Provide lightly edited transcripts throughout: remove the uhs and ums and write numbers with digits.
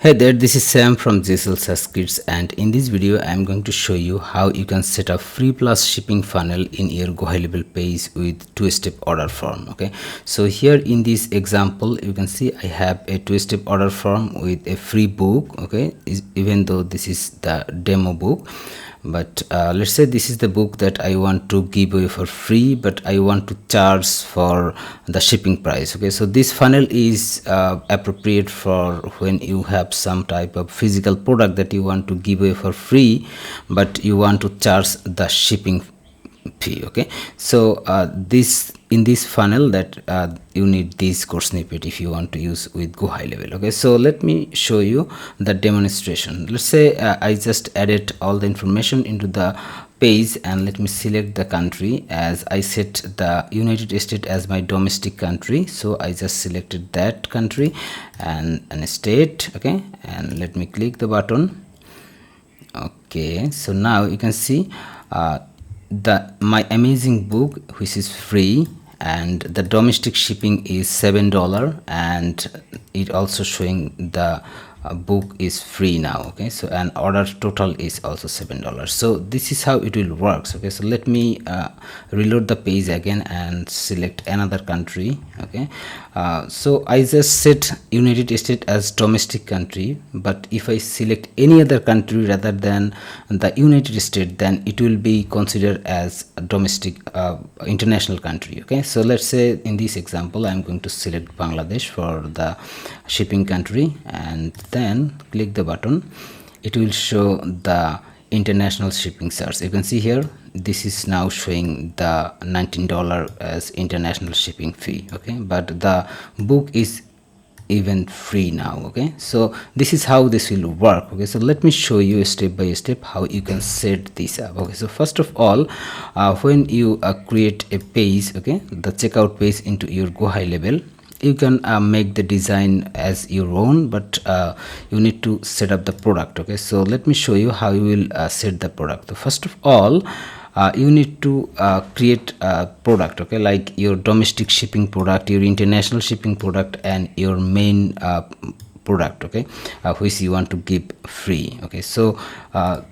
Hey there, this is Sam from GHL SaasKits, and in this video I am going to show you how you can set up free plus shipping funnel in your GoHighLevel page with two-step order form. Okay, so here in this example you can see I have a two-step order form with a free book. Okay, even though this is the demo book, but let's say this is the book that I want to give away for free, but I want to charge for the shipping price. Okay, so this funnel is appropriate for when you have some type of physical product that you want to give away for free, but you want to charge the shipping fee. Okay, so this in this funnel that you need this code snippet if you want to use with GoHighLevel. Okay, so let me show you the demonstration. Let's say I just added all the information into the page, and let me select the country as I set the United States as my domestic country. So I just selected that country and a state. Okay, and let me click the button. Okay, so now you can see my amazing book, which is free, and the domestic shipping is $7, and it also showing the book is free now. Okay, so an order total is also $7. So this is how it will work. Okay, so let me reload the page again and select another country. Okay, so I just set United States as domestic country, but if I select any other country rather than the United States, then it will be considered as a domestic international country. Okay, so let's say in this example I'm going to select Bangladesh for the shipping country and then click the button. It will show the international shipping charge. You can see here this is now showing the $19 as international shipping fee. Okay, but the book is even free now. Okay, so this is how this will work. Okay, so let me show you step by step how you can set this up. Okay, so first of all, when you create a page, okay, the checkout page into your GoHighLevel, you can make the design as your own, but you need to set up the product. Okay, so let me show you how you will set the product. So first of all, you need to create a product. Okay, like your domestic shipping product, your international shipping product, and your main product. Okay, which you want to give free. Okay, so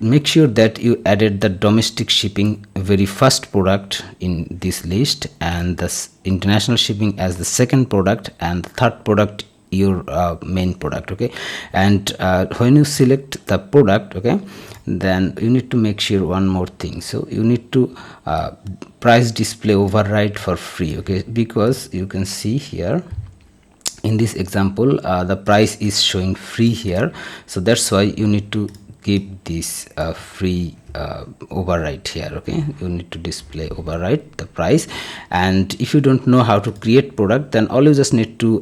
make sure that you added the domestic shipping very first product in this list, and the international shipping as the second product, and the third product your main product. Okay, and when you select the product, okay, then you need to make sure one more thing. So you need to price display override for free. Okay, because you can see here in this example the price is showing free here, so that's why you need to keep this free override here. Okay, you need to display override the price, and if you don't know how to create product, then all you just need to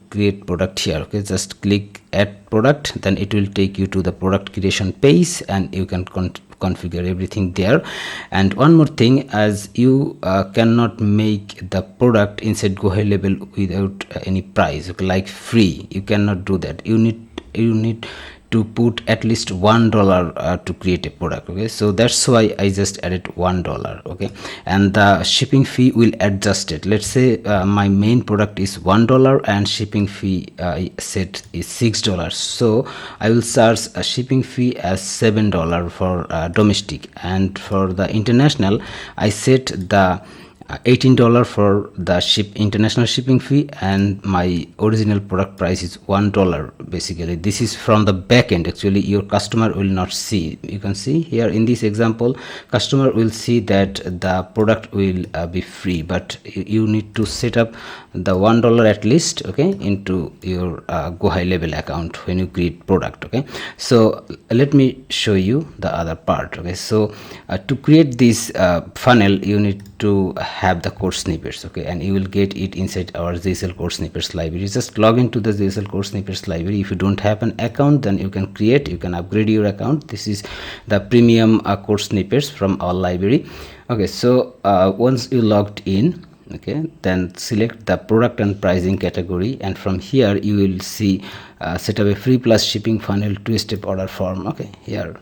create product here. Okay, just click add product, then it will take you to the product creation page, and you can configure everything there. And one more thing, as you cannot make the product inside GoHighLevel without any price. Okay, like free, you cannot do that. You need to put at least $1 to create a product. Okay, so that's why I just added $1. Okay, and the shipping fee will adjust it. Let's say my main product is $1 and shipping fee set is $6, so I will charge a shipping fee as $7 for domestic, and for the international I set the $18 for the international shipping fee, and my original product price is $1. Basically this is from the back end. Actually your customer will not see. You can see here in this example customer will see that the product will be free, but you need to set up the $1 at least, okay, into your GoHighLevel account when you create product. Okay, so let me show you the other part. Okay, so to create this funnel you need to have the code snippets. Okay, and you will get it inside our GHL Code Snippets library. Just log into the GHL Code Snippets library. If you don't have an account, then you can upgrade your account. This is the premium code snippets from our library. Okay, so once you logged in, okay, then select the product and pricing category, and from here you will see set up a free plus shipping funnel two-step order form. Okay, here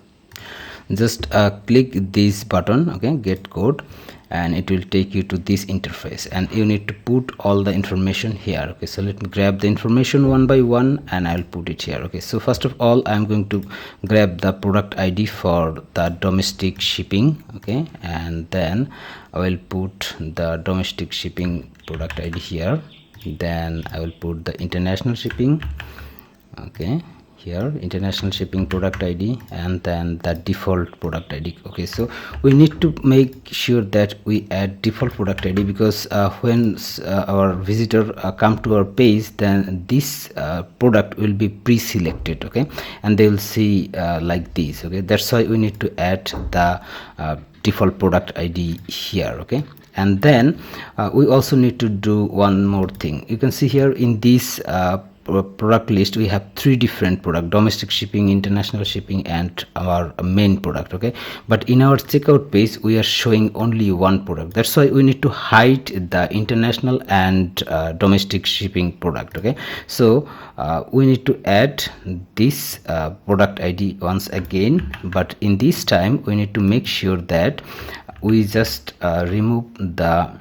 just click this button, okay, get code, and it will take you to this interface, and you need to put all the information here. Okay, so let me grab the information one by one and I'll put it here. Okay, so first of all I'm going to grab the product ID for the domestic shipping. Okay, and then I will put the domestic shipping product ID here. Then I will put the international shipping. Okay, here international shipping product ID, and then the default product ID. Okay, so we need to make sure that we add default product ID, because when our visitor come to our page, then this product will be pre-selected. Okay, and they will see like this. Okay, that's why we need to add the default product ID here. Okay, and then we also need to do one more thing. You can see here in this product list we have three different product: domestic shipping, international shipping, and our main product. Okay, but in our checkout page we are showing only one product. That's why we need to hide the international and domestic shipping product. Okay, so we need to add this product ID once again, but in this time we need to make sure that we just remove the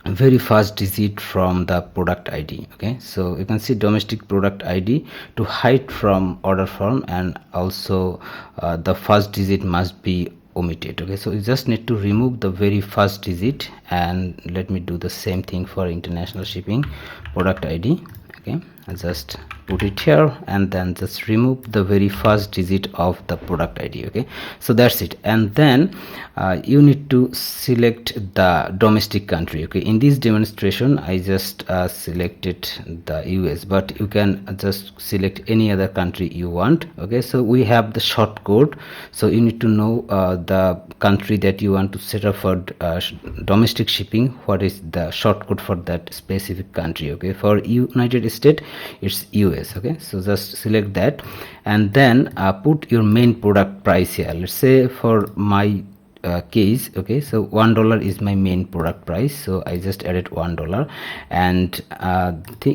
very first digit from the product ID. Okay, so you can see domestic product ID to hide from order form, and also the first digit must be omitted. Okay, so you just need to remove the very first digit, and let me do the same thing for international shipping product ID. Okay, I just put it here and then just remove the very first digit of the product ID. Okay, so that's it. And then you need to select the domestic country. Okay, in this demonstration I just selected the US, but you can just select any other country you want. Okay, so we have the short code, so you need to know the country that you want to set up for domestic shipping. What is the short code for that specific country? Okay, for United States it's US. Okay, so just select that, and then put your main product price here. Let's say for my case, okay, so $1 is my main product price, so I just added $1. And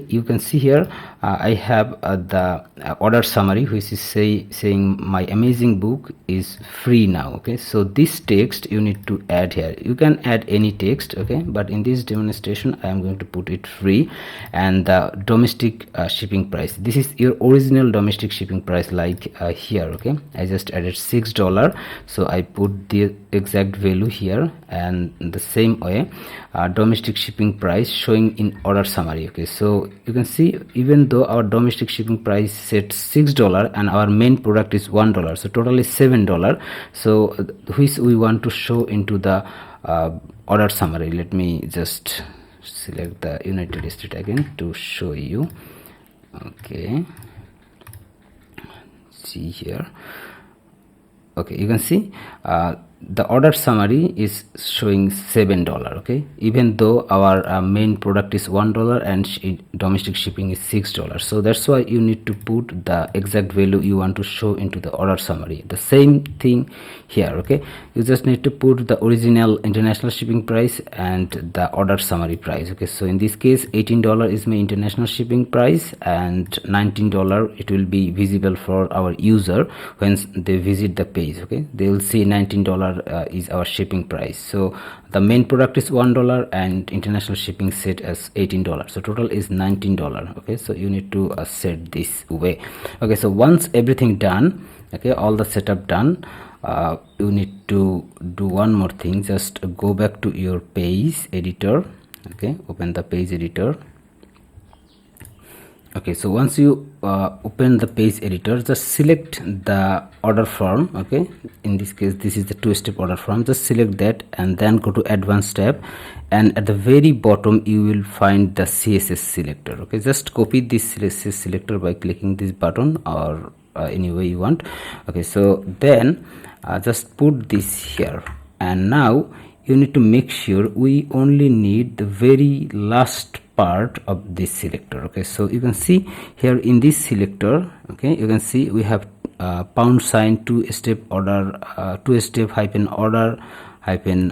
you can see here I have the order summary, which is saying my amazing book is free now. Okay, so this text you need to add here. You can add any text. Okay, but in this demonstration I am going to put it free. And the domestic shipping price, this is your original domestic shipping price, like here. Okay, I just added $6, so I put the exact value here, and the same way domestic shipping price showing in order summary. Okay, so you can see even though our domestic shipping price set $6 and our main product is $1, so total is $7, so which we want to show into the order summary. Let me just select the United States again to show you. Okay, see here. Okay, you can see the order summary is showing $7. Okay, even though our main product is $1 and domestic shipping is $6. So that's why you need to put the exact value you want to show into the order summary. The same thing here. Okay, you just need to put the original international shipping price and the order summary price. Okay, so in this case $18 is my international shipping price, and $19 it will be visible for our user when they visit the page. Okay, they will see $19 is our shipping price. So the main product is $1 and international shipping set as $18, so total is $19. Okay, so you need to set this way. Okay, so once everything done, okay, all the setup done, you need to do one more thing. Just go back to your page editor. Okay, open the page editor. Okay, so once you open the page editor, just select the order form. Okay, in this case this is the two-step order form. Just select that and then go to advanced tab, and at the very bottom you will find the CSS selector. Okay, just copy this CSS selector by clicking this button, or any way you want. Okay, so then just put this here, and now you need to make sure we only need the very last part of this selector. Okay, so you can see here in this selector, okay, you can see we have #2-step order, 2-step hyphen order hyphen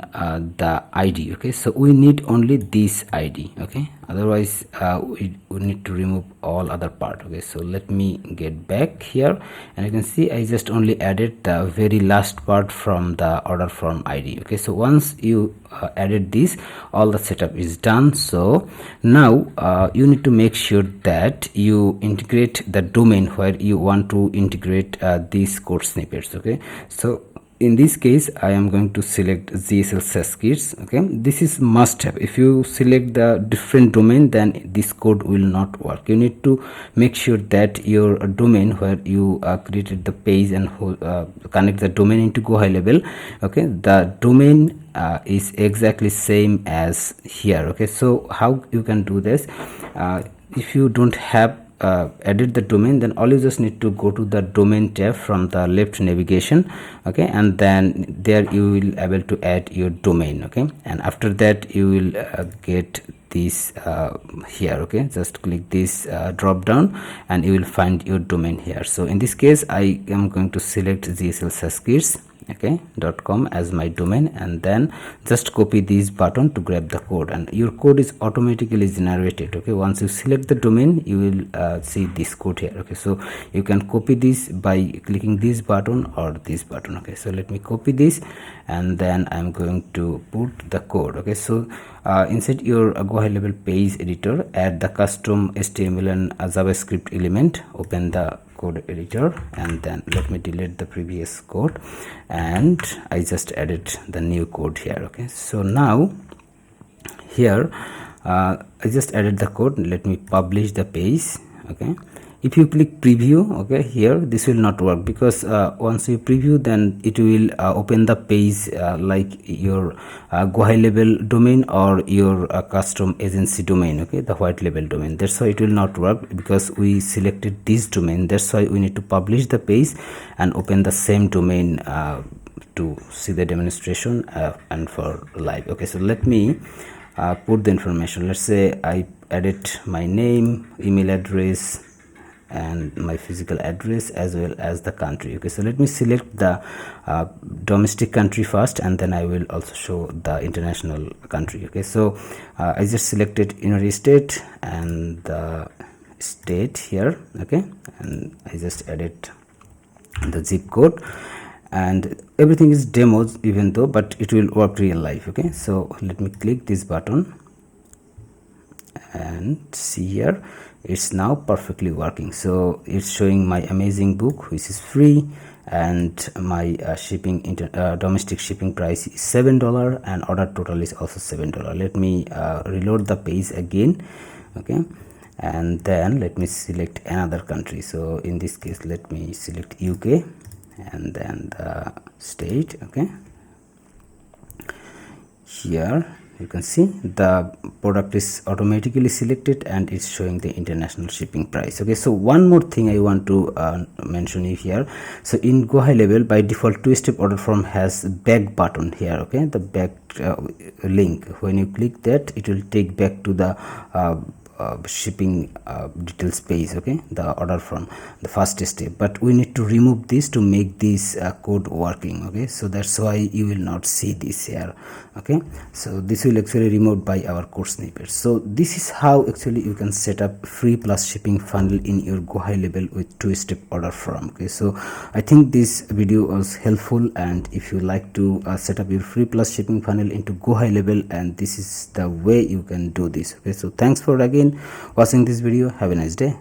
the ID. Okay, so we need only this ID. Okay, otherwise we need to remove all other part. Okay, so let me get back here, and you can see I just only added the very last part from the order form ID. Okay, so once you added this, all the setup is done. So now you need to make sure that you integrate the domain where you want to integrate these code snippets. Okay, so in this case I am going to select GHL SaasKits. Okay, this is must have. If you select the different domain, then this code will not work. You need to make sure that your domain where you created the page and connect the domain into GoHighLevel. Okay, the domain is exactly same as here. Okay, so how you can do this? If you don't have edit the domain, then all you just need to go to the domain tab from the left navigation. Okay, and then there you will able to add your domain. Okay, and after that you will get this here. Okay, just click this drop down and you will find your domain here. So in this case I am going to select GHL SaasKits, okay, .com as my domain, and then just copy this button to grab the code, and your code is automatically generated. Okay, once you select the domain you will see this code here. Okay, so you can copy this by clicking this button or this button. Okay, so let me copy this and then I'm going to put the code. Okay, so inside your GoHighLevel page editor, add the custom HTML and JavaScript element, open the code editor, and then let me delete the previous code and I just added the new code here. Okay, so now here I just added the code. Let me publish the page. Okay, if you click preview, okay, here this will not work because once you preview, then it will open the page like your GoHighLevel domain or your custom agency domain. Okay, the white label domain. That's why it will not work, because we selected this domain. That's why we need to publish the page and open the same domain to see the demonstration and for live. Okay, so let me put the information. Let's say I added my name, email address, and my physical address as well as the country. Okay, so let me select the domestic country first, and then I will also show the international country. Okay, so I just selected United States and the state here. Okay, and I just added the zip code, and everything is demos even though, but it will work real life. Okay, so let me click this button and see here, it's now perfectly working. So it's showing my amazing book which is free, and my domestic shipping price is $7 and order total is also $7. Let me reload the page again. Okay, and then let me select another country. So in this case let me select UK and then the state. Okay, here you can see the product is automatically selected and it's showing the international shipping price. Okay, so one more thing I want to mention you here. So in GoHighLevel by default two-step order form has back button here. Okay, the back link, when you click that it will take back to the shipping details page. Okay, the order form, the first step, but we need to remove this to make this code working. Okay, so that's why you will not see this here. Okay, so this will actually removed by our code snippets. So this is how actually you can set up free plus shipping funnel in your GoHighLevel with two-step order form. Okay, so I think this video was helpful, and if you like to set up your free plus shipping funnel into GoHighLevel, and this is the way you can do this. Okay, so thanks for again watching this video. Have a nice day.